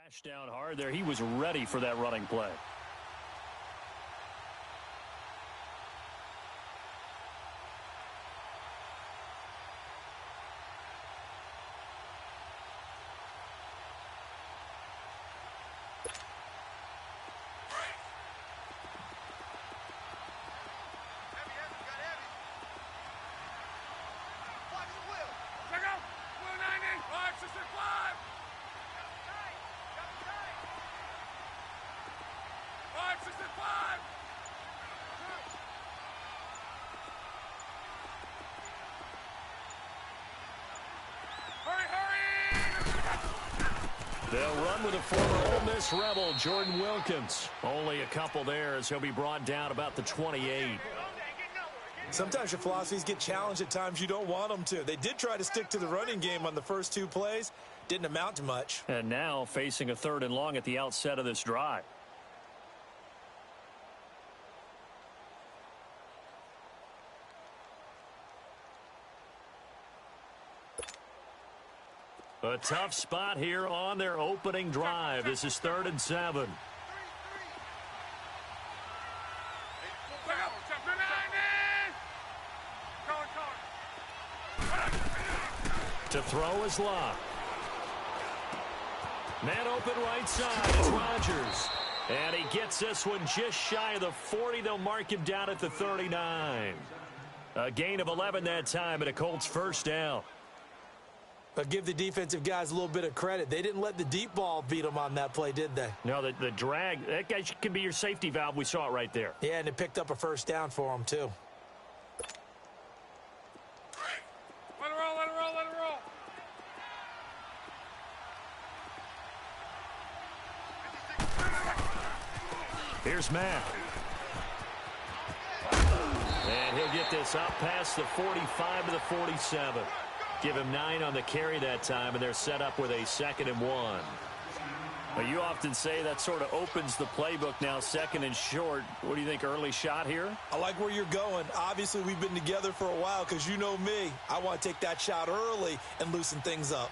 Flashed down hard there. He was ready for that running play. They'll run with a former Ole Miss Rebel, Jordan Wilkins. Only a couple there as he'll be brought down about the 28. Sometimes your philosophies get challenged at times you don't want them to. They did try to stick to the running game on the first two plays. Didn't amount to much. And now facing a 3rd and long at the outset of this drive. A tough spot here on their opening drive. This is 3rd and 7. To throw is Locke. Man open right side. It's Rodgers. And he gets this one just shy of the 40. They'll mark him down at the 39. A gain of 11 that time and a Colts first down. But give the defensive guys a little bit of credit. They didn't let the deep ball beat them on that play, did they? No, the drag, that guy can be your safety valve. We saw it right there. Yeah, and it picked up a first down for them, too. Let it roll, let it roll, let it roll. Here's Mack. And he'll get this up past the 45 to the 47. Give him 9 on the carry that time, and they're set up with a 2nd and 1. Well, you often say that sort of opens the playbook now, 2nd and short. What do you think, early shot here? I like where you're going. Obviously, we've been together for a while because you know me. I want to take that shot early and loosen things up.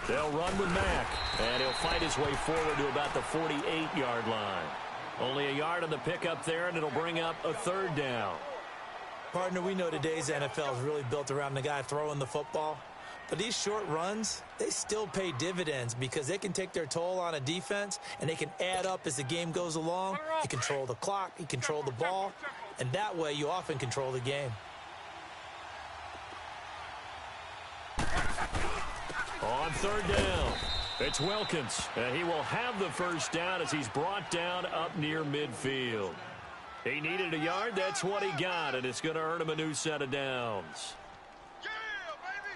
They'll run with Mack, and he'll fight his way forward to about the 48-yard line. Only a yard on the pickup there, and it'll bring up a 3rd down. Partner, we know today's NFL is really built around the guy throwing the football. But these short runs, they still pay dividends because they can take their toll on a defense, and they can add up as the game goes along. You control the clock, you control the ball, and that way you often control the game. On 3rd down, it's Wilkins, and he will have the first down as he's brought down up near midfield. He needed a yard. That's what he got, and it's going to earn him a new set of downs. Yeah, baby!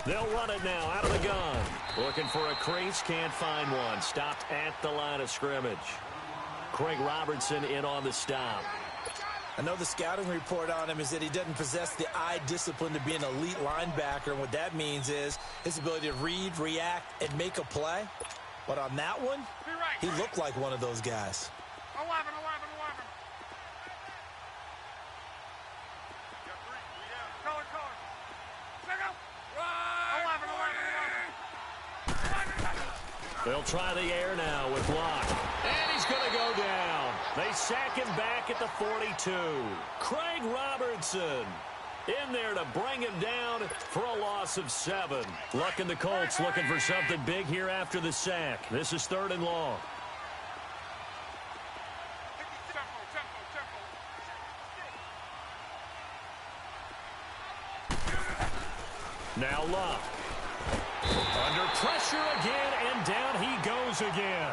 They'll run it now out of the gun. Looking for a crease, can't find one. Stopped at the line of scrimmage. Craig Robertson in on the stop. I know the scouting report on him is that he doesn't possess the eye discipline to be an elite linebacker, and what that means is his ability to read, react, and make a play. But on that one, he looked like one of those guys. 11. Color. Check out. 11. They'll try the air now with Locke. And he's going to go down. They sack him back at the 42. Craig Robertson in there to bring him down for a loss of 7. Luck and the Colts looking for something big here after the sack. This is 3rd and long. Now Locke. Under pressure again, and down he goes again.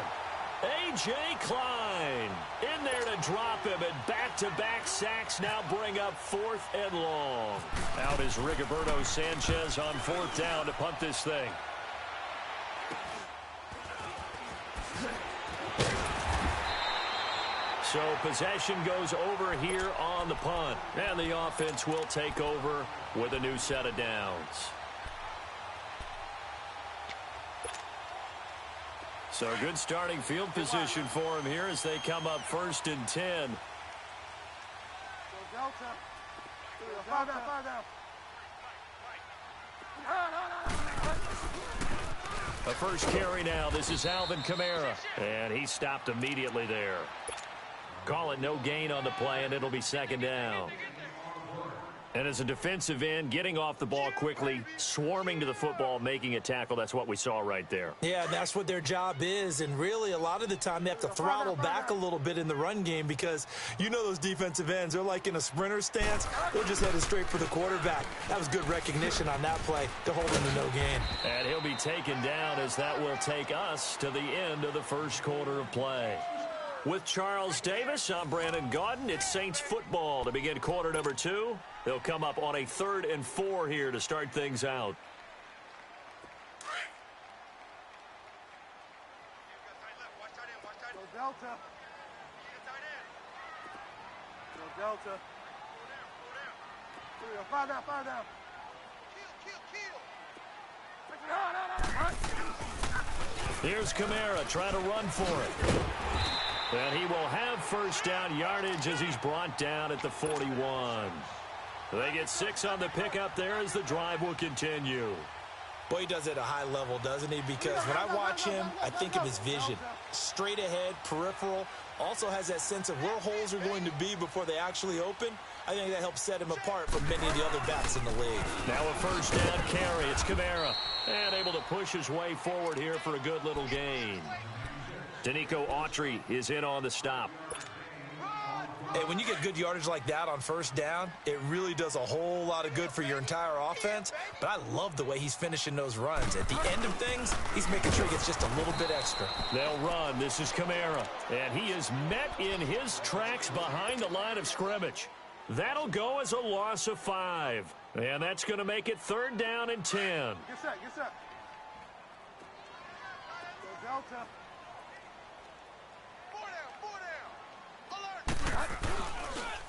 A.J. Klein in there to drop him, and back-to-back sacks now bring up 4th and long. Out is Rigoberto Sanchez on 4th down to punt this thing. So possession goes over here on the punt. And the offense will take over with a new set of downs. So good starting field position for him here as they come up 1st and 10. A first carry now. This is Alvin Kamara. And he stopped immediately there. Call it no gain on the play, and it'll be 2nd down. And as a defensive end, getting off the ball quickly, swarming to the football, making a tackle, that's what we saw right there. Yeah, that's what their job is. And really, a lot of the time, they have to throttle back a little bit in the run game because you know those defensive ends, they're like in a sprinter stance. They're just headed straight for the quarterback. That was good recognition on that play to hold him to no gain. And he'll be taken down as that will take us to the end of the first quarter of play. With Charles Davis, I'm Brandon Gaudin. It's Saints football to begin quarter number 2. They'll come up on a 3rd and 4 here to start things out. Go Delta. Go Delta. Fire down, fire down. Kill. Here's Kamara trying to run for it. And he will have first down yardage as he's brought down at the 41. They get 6 on the pickup there as the drive will continue. Boy, he does it at a high level, doesn't he? Because when I watch him, I think of his vision. Straight ahead, peripheral, also has that sense of where holes are going to be before they actually open. I think that helps set him apart from many of the other backs in the league. Now a first down carry. It's Kamara. And able to push his way forward here for a good little gain. Danico Autry is in on the stop. Hey, when you get good yardage like that on first down, it really does a whole lot of good for your entire offense. But I love the way he's finishing those runs. At the end of things, he's making sure he gets just a little bit extra. They'll run. This is Kamara. And he is met in his tracks behind the line of scrimmage. That'll go as a loss of 5. And that's going to make it 3rd down and 10. Get set, get set. Go Delta.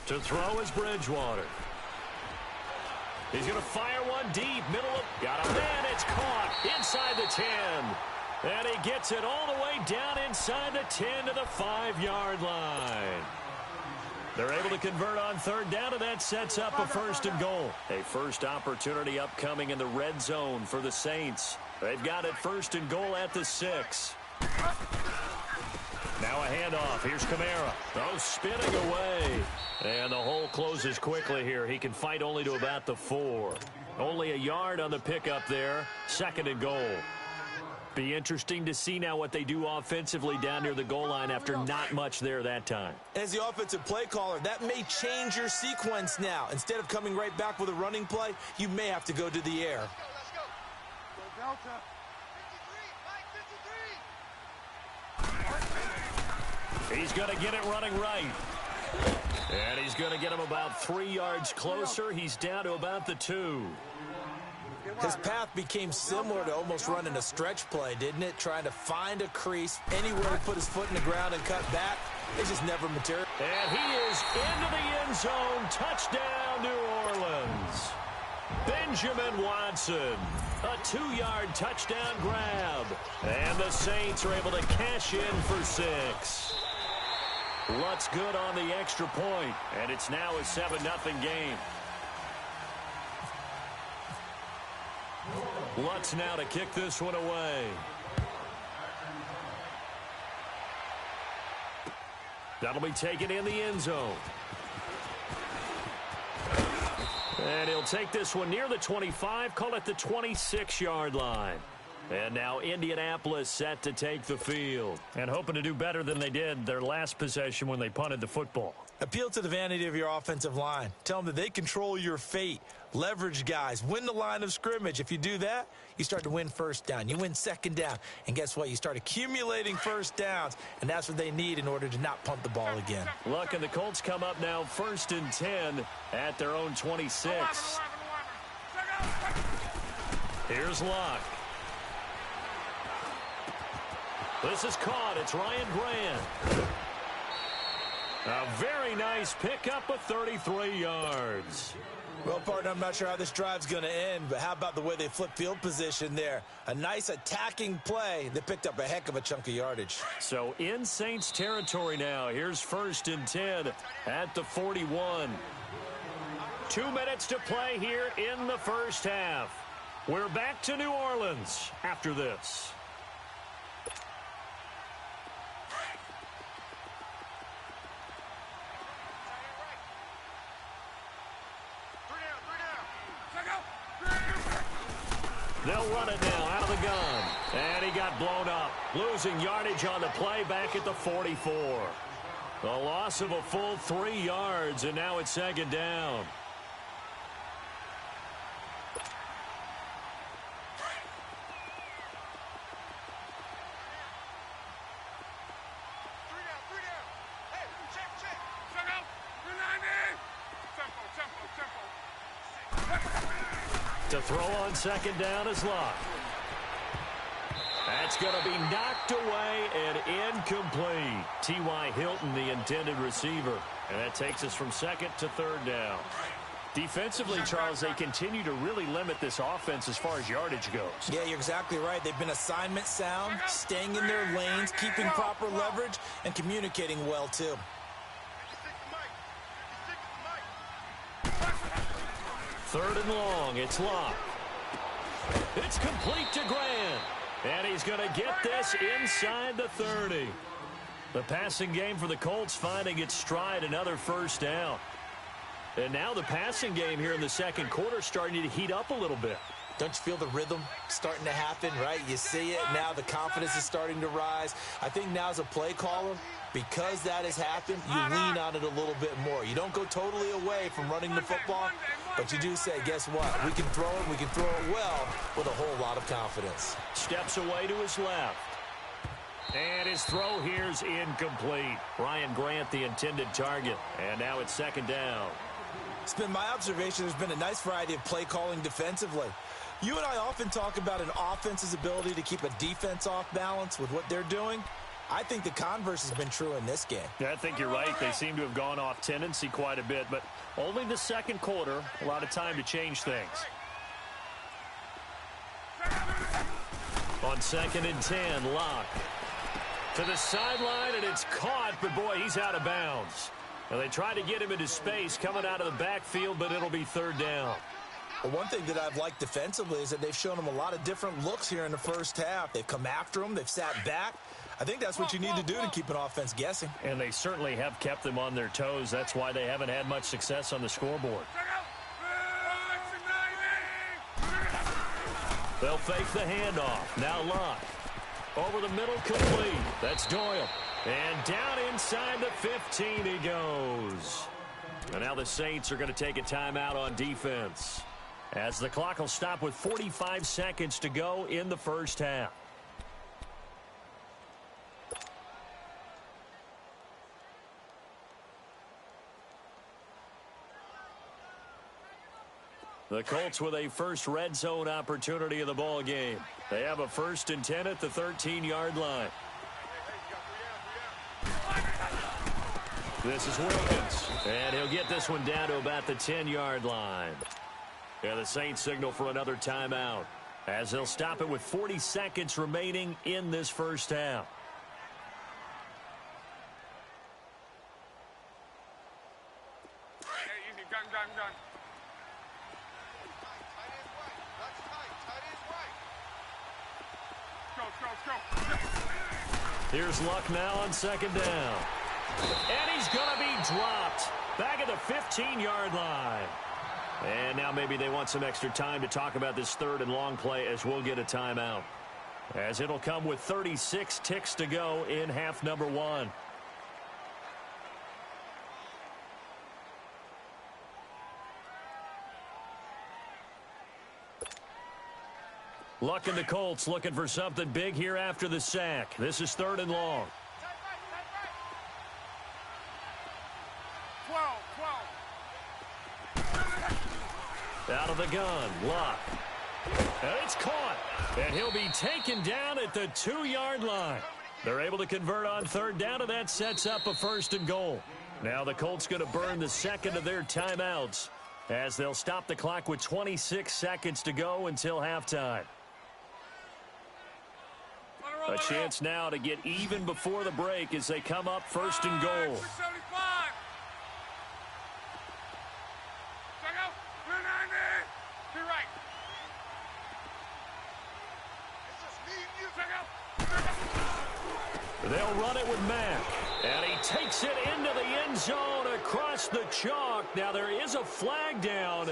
To throw is Bridgewater. He's going to fire one deep. Middle of... Got a man. It's caught inside the 10. And he gets it all the way down inside the 10 to the 5-yard line. They're able to convert on 3rd down, and that sets up a 1st and goal. A first opportunity upcoming in the red zone for the Saints. They've got it 1st and goal at the 6. Now a handoff. Here's Kamara. Oh, spinning away. And the hole closes quickly here. He can fight only to about the 4. Only a yard on the pickup there. 2nd and goal. Be interesting to see now what they do offensively down near the goal line after not much there that time. As the offensive play caller, that may change your sequence now. Instead of coming right back with a running play, you may have to go to the air. Let's go. Go Delta. 53, He's going to get it running right. And he's going to get him about 3 yards closer. He's down to about the 2. His path became similar to almost running a stretch play, didn't it? Trying to find a crease, anywhere to put his foot in the ground and cut back. It just never materialized. And he is into the end zone. Touchdown, New Orleans. Benjamin Watson. A 2-yard touchdown grab. And the Saints are able to cash in for 6. Lutz good on the extra point, and it's now a 7-0 game. Lutz now to kick this one away. That'll be taken in the end zone. And he'll take this one near the 25, call it the 26-yard line. And now Indianapolis set to take the field and hoping to do better than they did their last possession when they punted the football. Appeal to the vanity of your offensive line. Tell them that they control your fate. Leverage guys. Win the line of scrimmage. If you do that, you start to win first down. You win second down. And guess what? You start accumulating first downs. And that's what they need in order to not punt the ball again. Look, and the Colts come up now 1st and 10 at their own 26. Here's Luck. This is caught. It's Ryan Grant. A very nice pickup of 33 yards. Well, partner, I'm not sure how this drive's going to end, but how about the way they flip field position there? A nice attacking play. They picked up a heck of a chunk of yardage. So in Saints territory now. Here's 1st and 10 at the 41. 2 minutes to play here in the first half. We're back to New Orleans after this. They'll run it now out of the gun. And he got blown up. Losing yardage on the play back at the 44. The loss of a full 3 yards, and now it's 2nd down. To throw on 2nd down is Locke. That's going to be knocked away and incomplete. T.Y. Hilton, the intended receiver. And that takes us from 2nd to 3rd down. Defensively, Charles, they continue to really limit this offense as far as yardage goes. Yeah, you're exactly right. They've been assignment sound, staying in their lanes, keeping proper leverage, and communicating well, too. 3rd and long, it's Locke. It's complete to Grant. And he's going to get this inside the 30. The passing game for the Colts finding its stride, another 1st down. And now the passing game here in the 2nd quarter starting to heat up a little bit. Don't you feel the rhythm starting to happen, right? You see it now. The confidence is starting to rise. I think now as a play caller, because that has happened, you lean on it a little bit more. You don't go totally away from running the football, but you do say, guess what? We can throw it. We can throw it well with a whole lot of confidence. Steps away to his left. And his throw here's incomplete. Ryan Grant, the intended target. And now it's 2nd down. It's been my observation there's been a nice variety of play calling defensively. You and I often talk about an offense's ability to keep a defense off balance with what they're doing. I think the converse has been true in this game. Yeah, I think you're right. They seem to have gone off tendency quite a bit, but only the 2nd quarter, a lot of time to change things. On 2nd and 10, Locke. To the sideline, and it's caught, but boy, he's out of bounds. And they try to get him into space coming out of the backfield, but it'll be 3rd down. Well, one thing that I've liked defensively is that they've shown him a lot of different looks here in the first half. They've come after him. They've sat back. I think that's what you need to do to keep an offense guessing. And they certainly have kept them on their toes. That's why they haven't had much success on the scoreboard. They'll fake the handoff. Now Locke. Over the middle, complete. That's Doyle. And down inside the 15 he goes. And now the Saints are going to take a timeout on defense, as the clock will stop with 45 seconds to go in the first half. The Colts with a first red zone opportunity of the ball game. They have a 1st and 10 at the 13-yard line. This is Wilkins, and he'll get this one down to about the 10-yard line. And the Saints signal for another timeout, as they'll stop it with 40 seconds remaining in this first half. Here's Luck now on 2nd down. And he's going to be dropped back at the 15-yard line. And now maybe they want some extra time to talk about this 3rd and long play, as we'll get a timeout, as it'll come with 36 ticks to go in half number 1. Luck and the Colts looking for something big here after the sack. This is 3rd and long. 12. Out of the gun, Luck. And it's caught. And he'll be taken down at the 2-yard line. They're able to convert on 3rd down, and that sets up a 1st and goal. Now the Colts going to burn the second of their timeouts as they'll stop the clock with 26 seconds to go until halftime. A chance now to get even before the break as they come up first and goal. They'll run it with Mack. And he takes it into the end zone across the chalk. Now there is a flag down,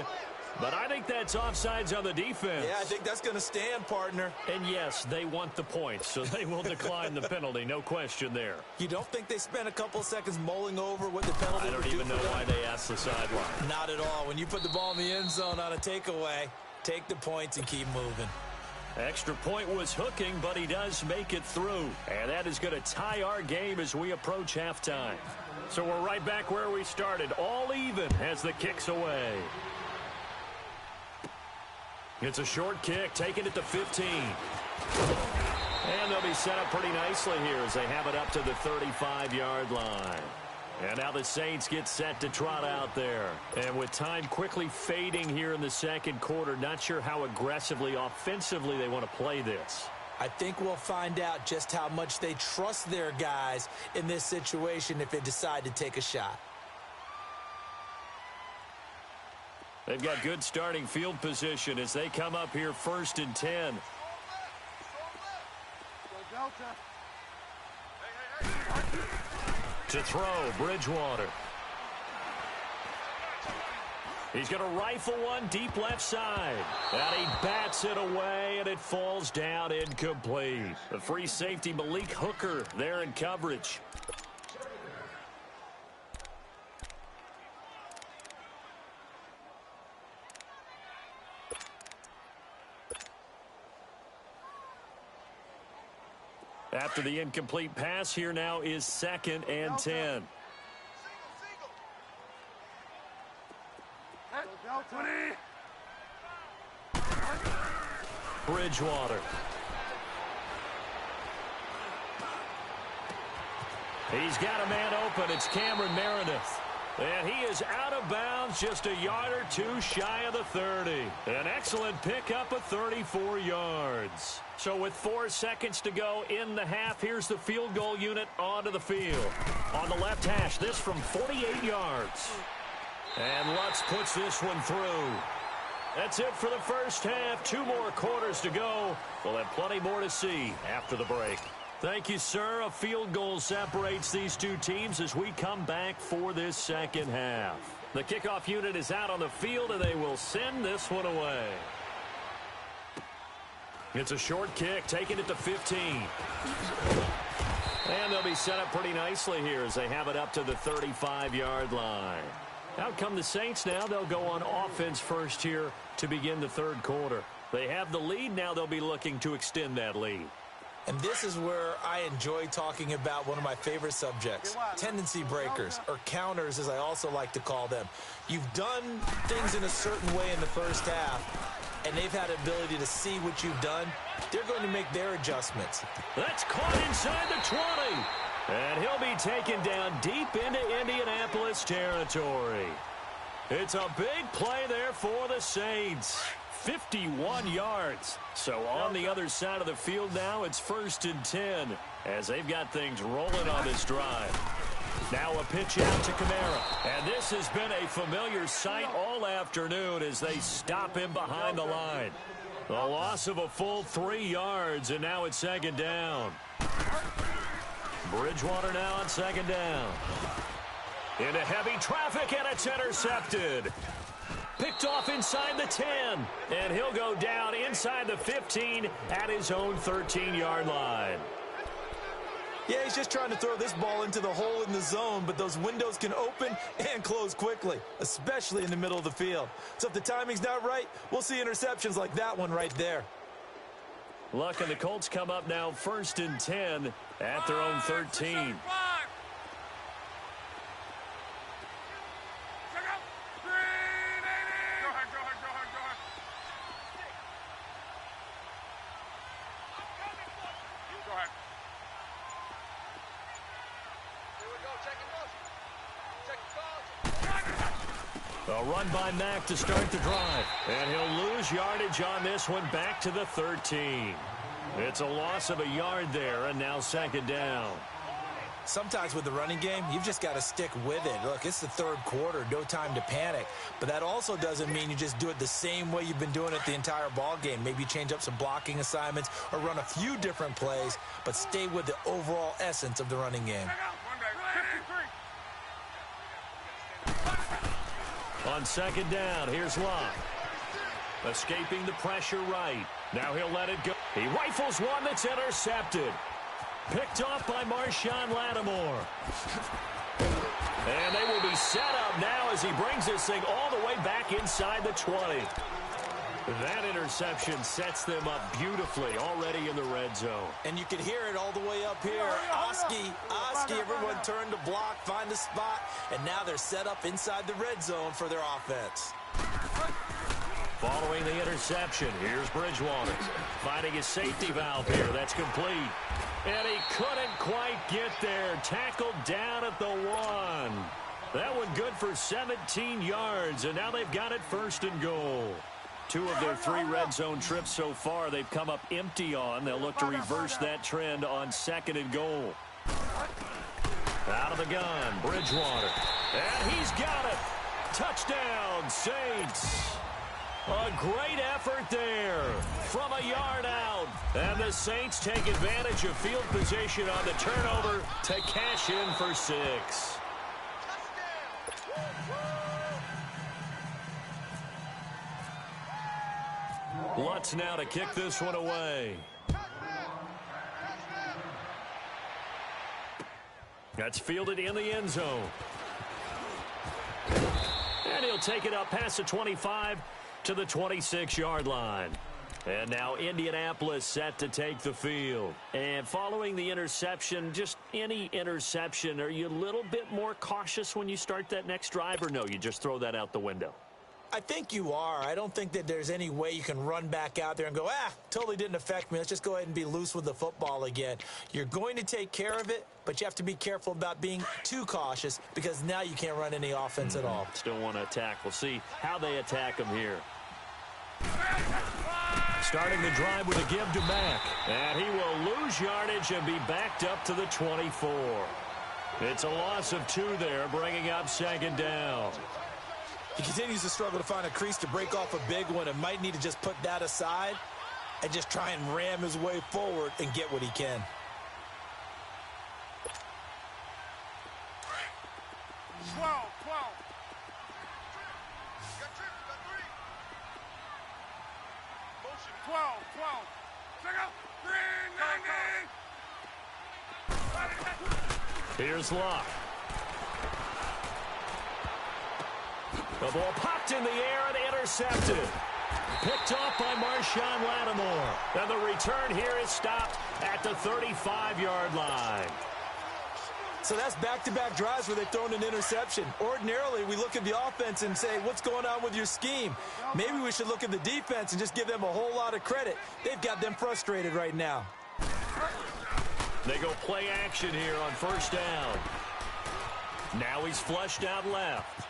but I think that's offsides on the defense. Yeah, I think that's going to stand, partner. And yes, they want the points, so they will decline the penalty. No question there. You don't think they spent a couple seconds mulling over what the penalty would do? I don't even know why they asked the sideline. Not at all. When you put the ball in the end zone on a takeaway, take the points and keep moving. Extra point was hooking, but he does make it through. And that is going to tie our game as we approach halftime. So we're right back where we started, all even as the kick's away. It's a short kick, taking it to 15. And they'll be set up pretty nicely here as they have it up to the 35-yard line. And now the Saints get set to trot out there. And with time quickly fading here in the second quarter, not sure how aggressively, offensively they want to play this. I think we'll find out just how much they trust their guys in this situation if they decide to take a shot. They've got good starting field position as they come up here first and 10. Go Delta. To throw, Bridgewater. He's going to rifle one deep left side. And he bats it away, and it falls down incomplete. The free safety, Malik Hooker, there in coverage. After the incomplete pass, here now is second and 10. Bridgewater. He's got a man open. It's Cameron Meredith. And he is out of bounds just a yard or two shy of the 30. An excellent pickup of 34 yards. So with 4 seconds to go in the half, here's the field goal unit onto the field. On the left hash, this from 48 yards. And Lutz puts this one through. That's it for the first half. 2 more quarters to go. We'll have plenty more to see after the break. Thank you, sir. A field goal separates these two teams as we come back for this second half. The kickoff unit is out on the field, and they will send this one away. It's a short kick, taking it to 15. And they'll be set up pretty nicely here as they have it up to the 35-yard line. Out come the Saints now. They'll go on offense first here to begin the third quarter. They have the lead. Now they'll be looking to extend that lead. And this is where I enjoy talking about one of my favorite subjects, tendency breakers, or counters as I also like to call them. You've done things in a certain way in the first half, and they've had the ability to see what you've done. They're going to make their adjustments. That's caught inside the 20. And he'll be taken down deep into Indianapolis territory. It's a big play there for the Saints. 51 yards. So on the other side of the field now, it's first and 10 as they've got things rolling on this drive. Now a pitch out to Kamara. And this has been a familiar sight all afternoon as they stop him behind the line. The loss of a full 3 yards, and now it's second down. Bridgewater now on second down. Into heavy traffic, and it's intercepted. Picked off inside the 10, and he'll go down inside the 15 at his own 13-yard line. Yeah, he's just trying to throw this ball into the hole in the zone, but those windows can open and close quickly, especially in the middle of the field. So if the timing's not right, we'll see interceptions like that one right there. Luck and the Colts come up now first and 10 at their own 13. A run by Mack to start the drive. And he'll lose yardage on this one, back to the 13. It's a loss of a yard there, and now second down. Sometimes with the running game, you've just got to stick with it. Look, it's the third quarter, no time to panic. But that also doesn't mean you just do it the same way you've been doing it the entire ball game. Maybe you change up some blocking assignments or run a few different plays, but stay with the overall essence of the running game. On second down, here's Locke. Escaping the pressure right. Now he'll let it go. He rifles one that's intercepted. Picked off by Marshawn Lattimore. And they will be set up now as he brings this thing all the way back inside the 20. That interception sets them up beautifully already in the red zone. And you can hear it all the way up here. Oski, everyone turned to block, find a spot, and now they're set up inside the red zone for their offense. Following the interception, here's Bridgewater. Finding his safety valve here. That's complete. And he couldn't quite get there. Tackled down at the 1. That one good for 17 yards, and now they've got it first and goal. 2 of their 3 red zone trips so far they've come up empty on. They'll look to reverse that trend on second and goal. Out of the gun, Bridgewater. And he's got it. Touchdown, Saints. A great effort there from a yard out. And the Saints take advantage of field position on the turnover to cash in for 6. Lutz now to kick this one away. That's fielded in the end zone. And he'll take it up past the 25 to the 26-yard line. And now Indianapolis set to take the field. And following the interception, just any interception, are you a little bit more cautious when you start that next drive, or no, you just throw that out the window? I think you are. I don't think that there's any way you can run back out there and go, totally didn't affect me. Let's just go ahead and be loose with the football again. You're going to take care of it, but you have to be careful about being too cautious because now you can't run any offense at all. Still want to attack. We'll see how they attack them here. Starting the drive with a give to Mack. And he will lose yardage and be backed up to the 24. It's a loss of 2 there, bringing up second down. He continues to struggle to find a crease to break off a big one and might need to just put that aside and just try and ram his way forward and get what he can. Here's Locke. The ball popped in the air and intercepted. Picked off by Marshawn Lattimore. And the return here is stopped at the 35-yard line. So that's back-to-back drives where they've thrown an interception. Ordinarily, we look at the offense and say, what's going on with your scheme? Maybe we should look at the defense and just give them a whole lot of credit. They've got them frustrated right now. They go play action here on first down. Now he's flushed out left.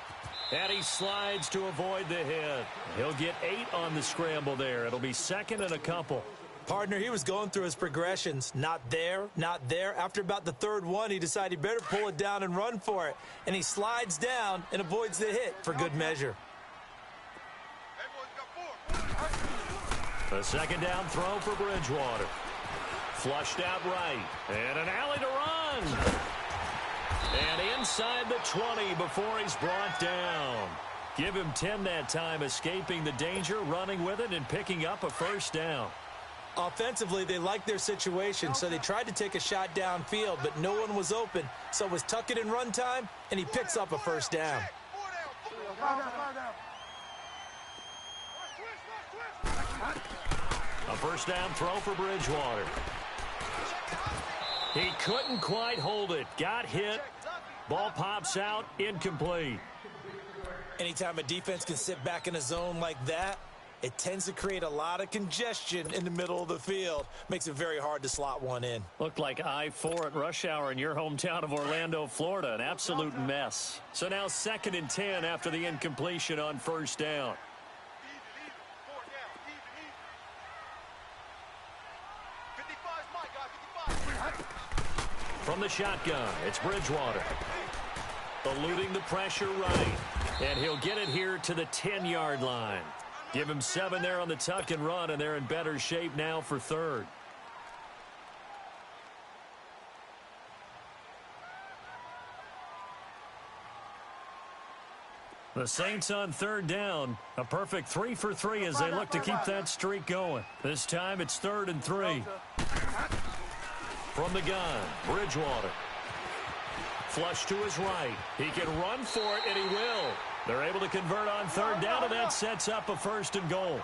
And he slides to avoid the hit. He'll get 8 on the scramble there. It'll be second and a couple. Partner, he was going through his progressions. Not there, not there. After about the third one, he decided he better pull it down and run for it. And he slides down and avoids the hit for good measure. A second down throw for Bridgewater. Flushed out right. And an alley to run. And inside the 20 before he's brought down. Give him 10 that time, escaping the danger, running with it, and picking up a first down. Offensively, they liked their situation, so they tried to take a shot downfield, but no one was open. So it was tuck it in run time, and he picks up a first down. A first down throw for Bridgewater. He couldn't quite hold it. Got hit. Ball pops out. Incomplete. Anytime a defense can sit back in a zone like that, It tends to create a lot of congestion in the middle of the field. Makes it very hard to slot one in. Looked like I-4 at rush hour in your hometown of Orlando, Florida. An absolute mess. So now 2nd and 10 after the incompletion on first down. From the shotgun, it's Bridgewater. Eluding the pressure right. And he'll get it here to the 10-yard line. Give him 7 there on the tuck and run, and they're in better shape now for 3rd. The Saints on 3rd down. A perfect 3 for 3 as they look to keep that streak going. This time it's 3rd and 3. From the gun, Bridgewater. Flush to his right. He can run for it, and he will. They're able to convert on 3rd down, and that sets up a 1st and goal.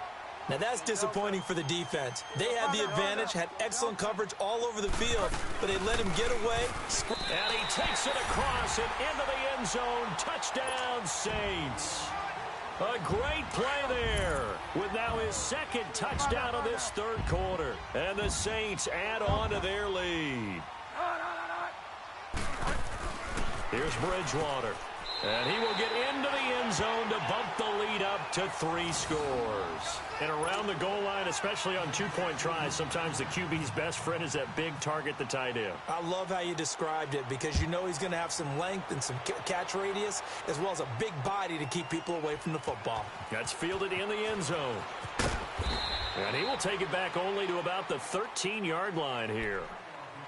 Now that's disappointing for the defense. They had the advantage, had excellent coverage all over the field, but they let him get away. And he takes it across and into the end zone. Touchdown, Saints. A great play there with now his 2nd touchdown of this 3rd quarter. And the Saints add on to their lead. Here's Bridgewater. And he will get into the end zone to bump the lead up to 3 scores. And around the goal line, especially on 2-point tries, sometimes the QB's best friend is that big target, the tight end. I love how you described it because you know he's going to have some length and some catch radius as well as a big body to keep people away from the football. That's fielded in the end zone. And he will take it back only to about the 13-yard line here.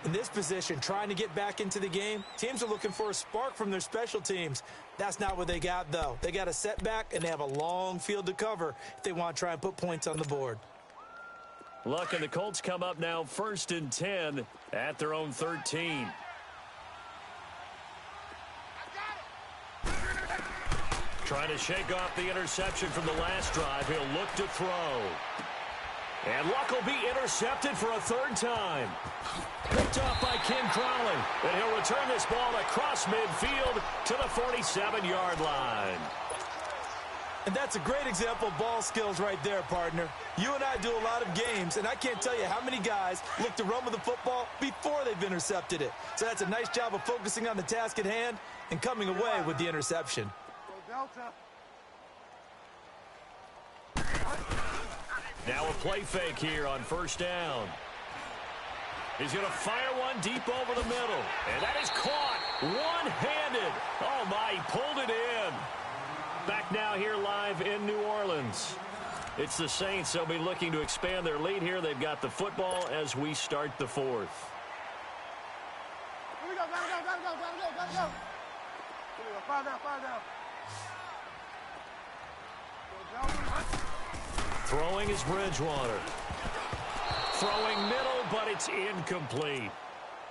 In this position, trying to get back into the game, teams are looking for a spark from their special teams. That's not what they got, though. They got a setback, and they have a long field to cover if they want to try and put points on the board. Luck and the Colts come up now 1st and 10 at their own 13. Trying to shake off the interception from the last drive. He'll look to throw. And Luck will be intercepted for a 3rd time. Picked off by Ken Crowley. And he'll return this ball across midfield to the 47-yard line. And that's a great example of ball skills right there, partner. You and I do a lot of games, and I can't tell you how many guys look to run with the football before they've intercepted it. So that's a nice job of focusing on the task at hand and coming away with the interception. Now a play fake here on 1st down. He's going to fire one deep over the middle. And that is caught one-handed. Oh, my, he pulled it in. Back now here live in New Orleans. It's the Saints. They'll be looking to expand their lead here. They've got the football as we start the 4th. Here we go, gotta go. 5 down. Throwing is Bridgewater. Throwing middle, but it's incomplete.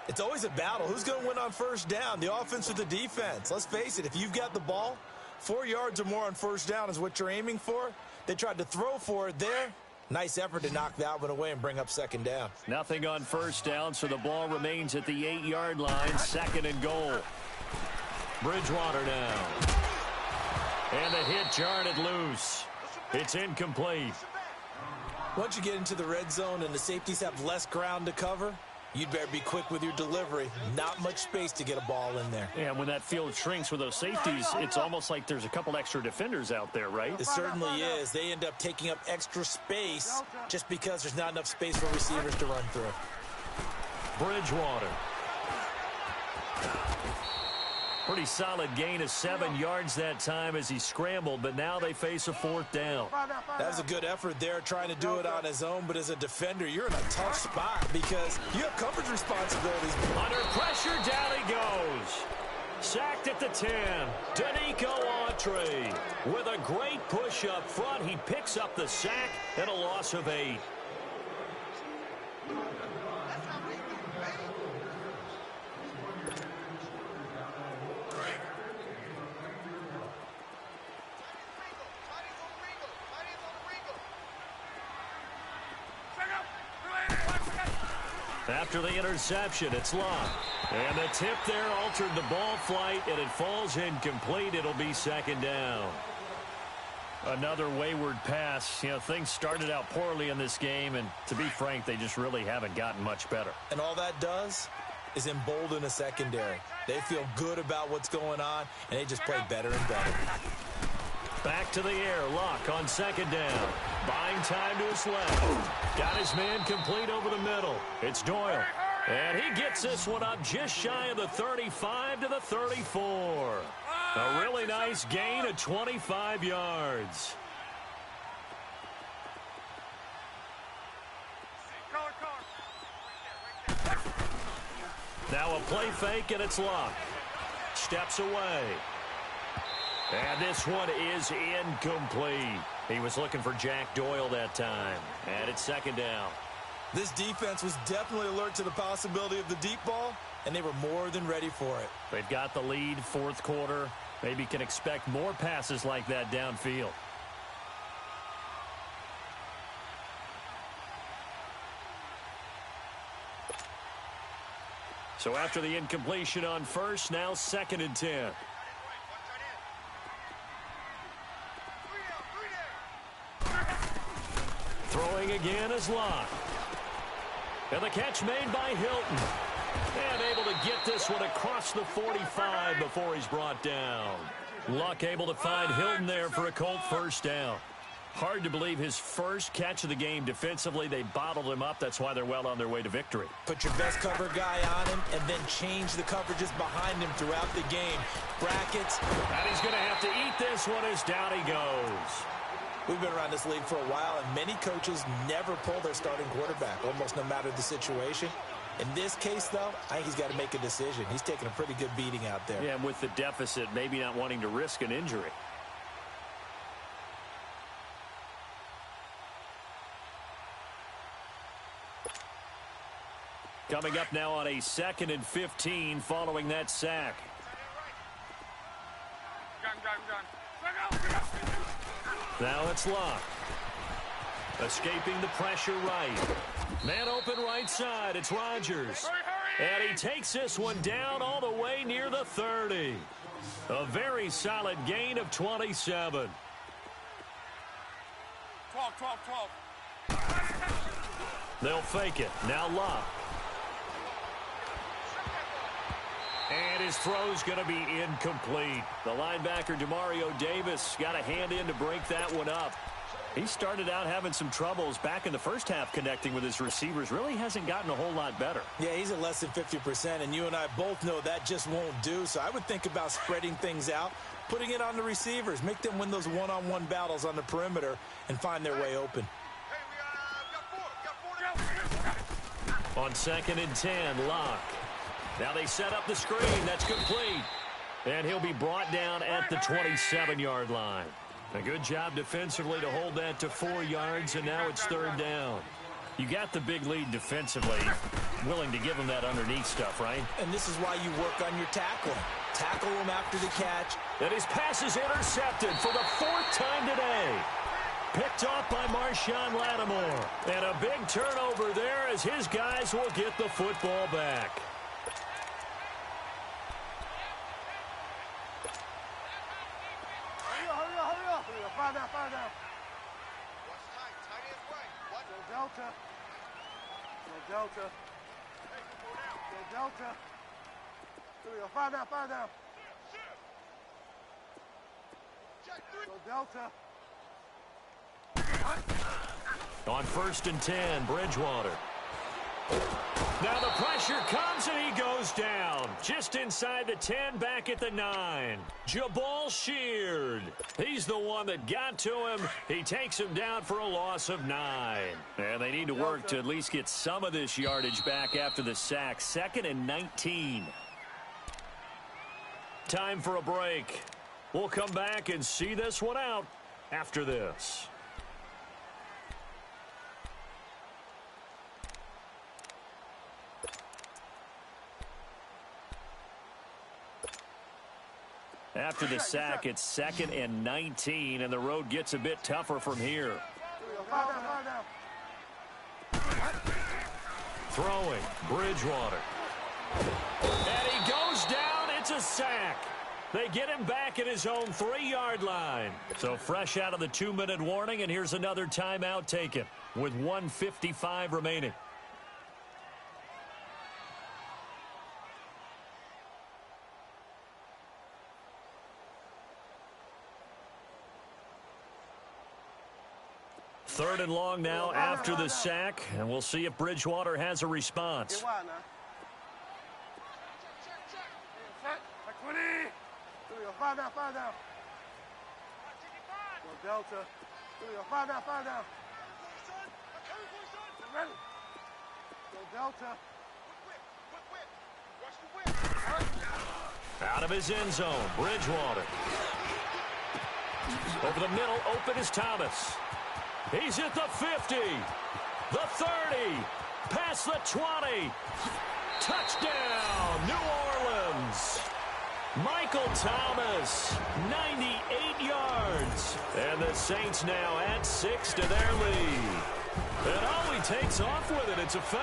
It's always a battle. Who's going to win on 1st down, the offense or the defense? Let's face it, if you've got the ball, 4 yards or more on 1st down is what you're aiming for. They tried to throw for it there. Nice effort to knock that one away and bring up 2nd down. Nothing on 1st down, so the ball remains at the 8-yard line, 2nd and goal. Bridgewater now. And the hit jarred it loose. It's incomplete. Once you get into the red zone and the safeties have less ground to cover, you'd better be quick with your delivery. Not much space to get a ball in there. Yeah, when that field shrinks with those safeties, it's almost like there's a couple extra defenders out there, right? It certainly is. They end up taking up extra space just because there's not enough space for receivers to run through. Bridgewater. Pretty solid gain of 7 yards that time as he scrambled, but now they face a 4th down. That was a good effort there, trying to do it on his own, but as a defender, you're in a tough spot because you have coverage responsibilities. Under pressure, down he goes. Sacked at the 10. Danico Autry with a great push up front. He picks up the sack and a loss of 8. After the interception, it's Luck. And the tip there altered the ball flight, and it falls incomplete. It'll be 2nd down. Another wayward pass. You know, things started out poorly in this game, and to be frank, they just really haven't gotten much better. And all that does is embolden a secondary. They feel good about what's going on, and they just play better and better. Back to the air. Luck on second down. Buying time to his left. Got his man complete over the middle. It's Doyle. And he gets this one up just shy of the 35 to the 34. A really nice gain of 25 yards. Now a play fake, and it's Luck. Steps away. And this one is incomplete. He was looking for Jack Doyle that time. And it's second down. This defense was definitely alert to the possibility of the deep ball, and they were more than ready for it. They've got the lead, fourth quarter. Maybe can expect more passes like that downfield. So after the incompletion on first, now second and 10. Throwing again is Luck. And the catch made by Hilton. And able to get this one across the 45 before he's brought down. Luck able to find Hilton there for a Colt first down. Hard to believe his first catch of the game defensively. They bottled him up. That's why they're well on their way to victory. Put your best cover guy on him and then change the coverages behind him throughout the game. Brackets. And he's going to have to eat this one as down he goes. We've been around this league for a while, and many coaches never pull their starting quarterback, almost no matter the situation. In this case, though, I think he's got to make a decision. He's taking a pretty good beating out there. Yeah, and with the deficit, maybe not wanting to risk an injury. Coming up now on a 2nd and 15 following that sack. Now it's Luck. Escaping the pressure right. Man open right side. It's Rodgers. And he takes this one down all the way near the 30. A very solid gain of 27. 12. They'll fake it. Now Luck. And his throw's going to be incomplete. The linebacker, Demario Davis, got a hand in to break that one up. He started out having some troubles back in the first half connecting with his receivers. Really hasn't gotten a whole lot better. Yeah, he's at less than 50%, and you and I both know that just won't do. So I would think about spreading things out, putting it on the receivers, make them win those one-on-one battles on the perimeter and find their way open. On 2nd and 10, Luck. Now they set up the screen. That's complete. And he'll be brought down at the 27-yard line. A good job defensively to hold that to 4 yards, and now it's third down. You got the big lead defensively. Willing to give him that underneath stuff, right? And this is why you work on your tackling. Tackle him after the catch. And his pass is intercepted for the 4th time today. Picked off by Marshawn Lattimore. And a big turnover there as his guys will get the football back. Fire down. What's tight? Tight end way. What? Go Delta. Go Delta. Go Delta. Here we go. Fire down. Go Delta. On 1st and 10, Bridgewater. Now the pressure comes and he goes down. Just inside the 10, back at the 9. Jabal Sheard. He's the one that got to him. He takes him down for a loss of 9. And they need to work to at least get some of this yardage back after the sack. 2nd and 19. Time for a break. We'll come back and see this one out after this. After the sack, it's 2nd and 19, and the road gets a bit tougher from here. Throwing, Bridgewater. And he goes down. It's a sack. They get him back at his own 3-yard line. So fresh out of the 2-minute warning, and here's another timeout taken with 1:55 remaining. Third and long now after the sack, and we'll see if Bridgewater has a response. Delta. Five down. Ready. Go Delta. Out of his end zone, Bridgewater. Over the middle, open is Thomas. He's at the 50, the 30, past the 20. Touchdown, New Orleans. Michael Thomas, 98 yards. And the Saints now add 6 to their lead. And oh, he takes off with it. It's a fake.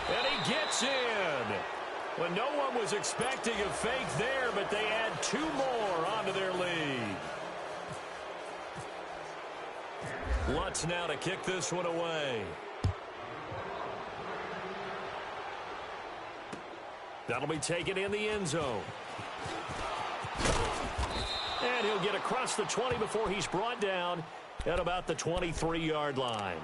And he gets in. Well, no one was expecting a fake there, but they add 2 more onto their lead. Lutz now to kick this one away. That'll be taken in the end zone. And he'll get across the 20 before he's brought down at about the 23-yard line.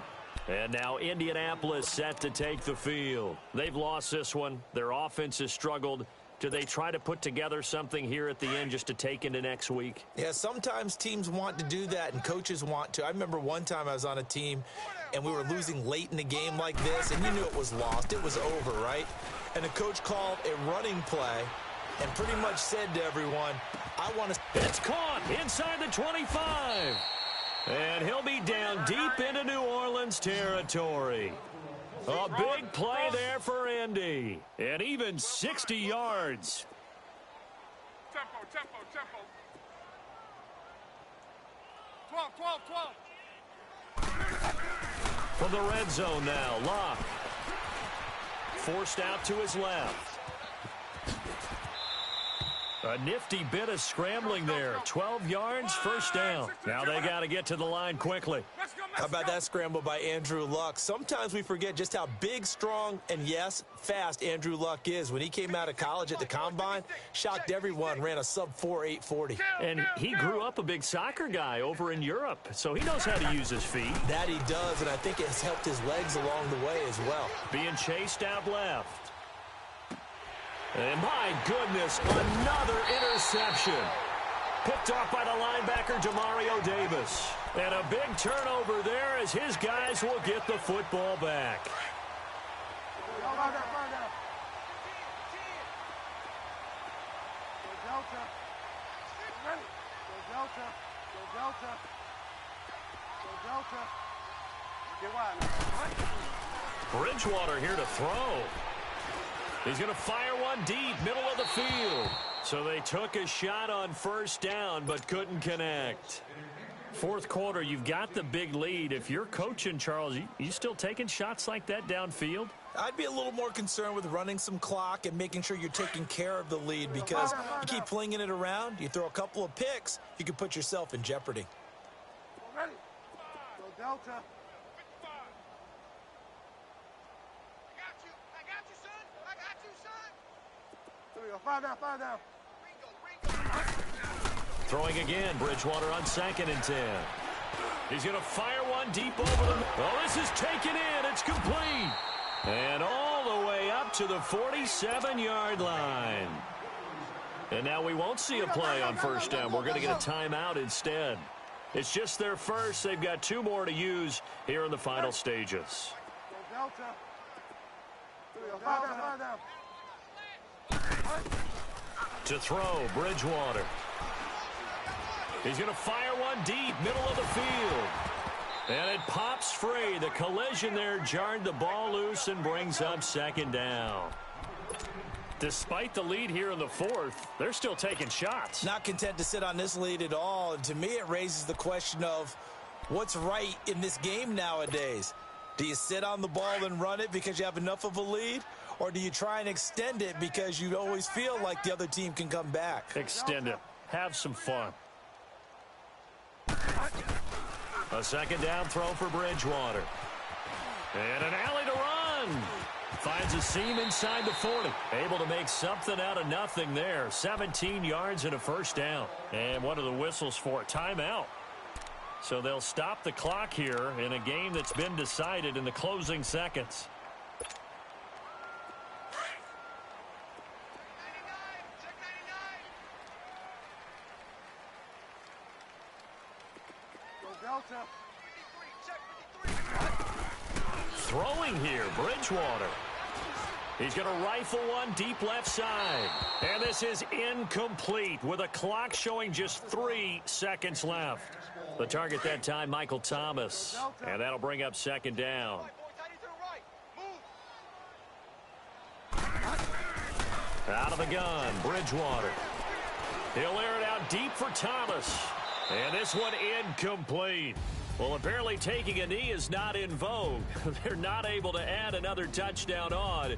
And now Indianapolis set to take the field. They've lost this one. Their offense has struggled. Do they try to put together something here at the end just to take into next week? Yeah, sometimes teams want to do that and coaches want to. I remember one time I was on a team and we were losing late in the game like this, and you knew it was lost. It was over, right? And the coach called a running play and pretty much said to everyone, I want to... It's caught inside the 25. And he'll be down deep into New Orleans territory. A big play there for Indy. And even 60 yards. Tempo. 12. From the red zone now, Locke. Forced out to his left. A nifty bit of scrambling there. 12 yards, first down. Now they got to get to the line quickly. How about that scramble by Andrew Luck? Sometimes we forget just how big, strong, and, yes, fast Andrew Luck is. When he came out of college at the Combine, shocked everyone, ran a sub-4 840. And he grew up a big soccer guy over in Europe, so he knows how to use his feet. That he does, and I think it has helped his legs along the way as well. Being chased out left. And my goodness, another interception. Picked off by the linebacker, Demario Davis. And a big turnover there as his guys will get the football back. Bridgewater here to throw. He's going to fire one deep, middle of the field. So they took a shot on first down, but couldn't connect. Fourth quarter, you've got the big lead. If you're coaching, Charles, you still taking shots like that downfield? I'd be a little more concerned with running some clock and making sure you're taking care of the lead, because you keep flinging it around, you throw a couple of picks, you can put yourself in jeopardy. Ready. Go Delta. Five down. Throwing again, Bridgewater on 2nd and 10. He's going to fire one deep over the... Oh, this is taken in. It's complete. And all the way up to the 47-yard line. And now we won't see a play on first down. We're going to get a timeout instead. It's just their first. They've got 2 more to use here in the final stages. To throw, Bridgewater. He's going to fire one deep, middle of the field. And it pops free. The collision there jarred the ball loose and brings up 2nd down. Despite the lead here in the fourth, they're still taking shots. Not content to sit on this lead at all. And to me, it raises the question of what's right in this game nowadays. Do you sit on the ball and run it because you have enough of a lead? or do you try and extend it because you always feel like the other team can come back? Extend it. Have some fun. A second down throw for Bridgewater. And an alley to run. Finds a seam inside the 40. Able to make something out of nothing there. 17 yards and a first down. And what are the whistles for? Timeout. So they'll stop the clock here in a game that's been decided in the closing seconds. Delta. Throwing here, Bridgewater. He's going to rifle one deep left side. And this is incomplete with a clock showing just 3 seconds left. The target that time, Michael Thomas. And that'll bring up second down. Out of the gun, Bridgewater. He'll air it out deep for Thomas. And this one incomplete. Well, apparently taking a knee is not in vogue. They're not able to add another touchdown on.